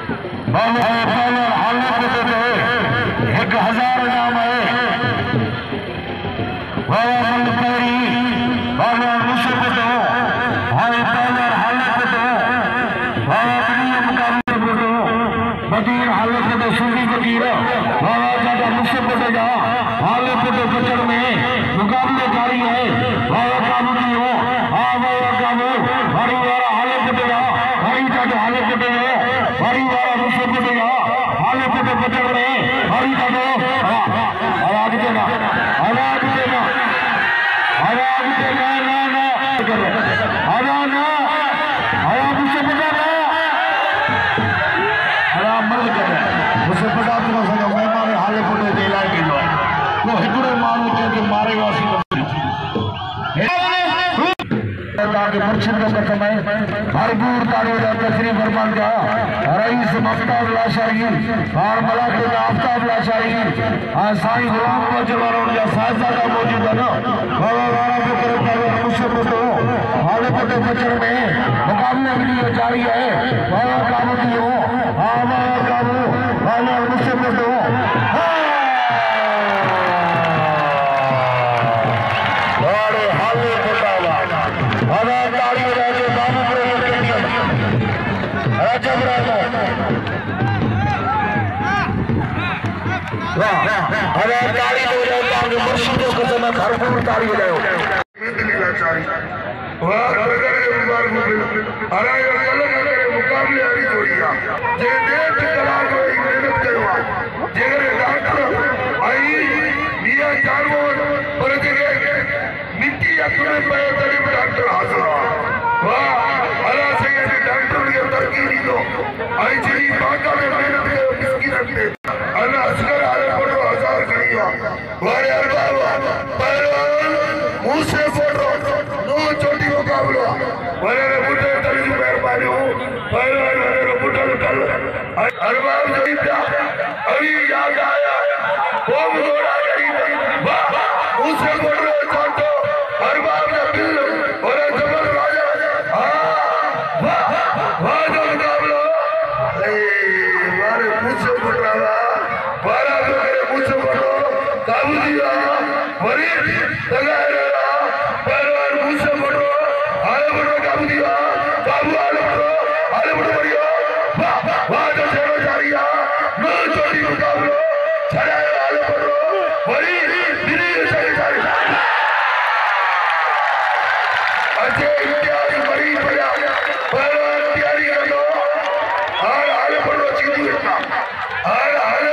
बाबू हाले पुटे ते 1000 नाम है बाबा मुल्करी बाबा मुसबतो हाय पहले हाले पुटे बाबा बड़ी मुकाबले पुटे बदीर हाले पुटे सूफी फकीर बाबा दादा मुसबतो जा हाले पुटे बचड़ में मुकाबले जारी है बाबा काबू की हो हाँ बाबा काबू हरी वाला हाले पुटे जा हरी दादा हाले पुटे जा हरी वाला मुसबतो जा हाले पुटे बचड़ में हरी दादा आवाज देना आवाज देना आवाज देना ना ना आवाज ना आवाज मुसबतो ना आराम मत कर मुसबतो तो सो मैं मारे हाले पुटे दे ला के जो को हिकड़े मानू के मारे वासी ताकि मुर्शिद का कसम है भरपूर तारीफ तशरीफ फरमान का रईस मफ्ताब लाशारी और मलाके आफ्ताब लाशारी साईं गुलाम को जवानों या साहबजादा मौजूद है ना बाबा वाला को करता है मुसबतो हाले पुटे बचड़ में मुकाबले के लिए जारी है बाबा काबू की हो हाँ बाबा काबू बाबा मुसबतो अरे ताली हो जाए मुर्शिदों को समय भरपूर ताली हो जाए मुकाबले हरी जोड़िया जे डेढ़ कलाक मेहनत करवा जेकरे डॉक्टर आई मियां जानवर पर जेके मिट्टी अखने पे तरी डॉक्टर हाजिर वाह अल्लाह से ये डॉक्टर के तरक्की दी दो आई जी बाका में मेहनत के मिस्की रखते अल्लाह असगर आले पड़ो 1000 करिया वारे अरबाब पहलवान मुंह से फोटो नो चोटी मुकाबला वारे बुढ़े तरी मेहरबानी हो पहलवान वारे बुढ़े कल अरबाब जीता अभी याद आया वो घोड़ा करी वाह मुंह से फोटो चोटो अरबाब ने दिल और जबर राजा हां वाह वाह जो मुकाबला वारे मुंह से फोटो वारा मेरे मुझसे पढ़ो काबू दिया वरी तगारा पहलवान मुझसे पढ़ो आले पढ़ो काबू दिया काबू आले पढ़ो बढ़िया वाह वाह जो चलो जारिया नो चोटी मुकाबलो छड़ाए आले पढ़ो वरी दिल्ली चली जारी अच्छे इतिहास बड़ी बड़ा पहलवान तैयारी कर लो और आले पढ़ो चीज़ करना और आले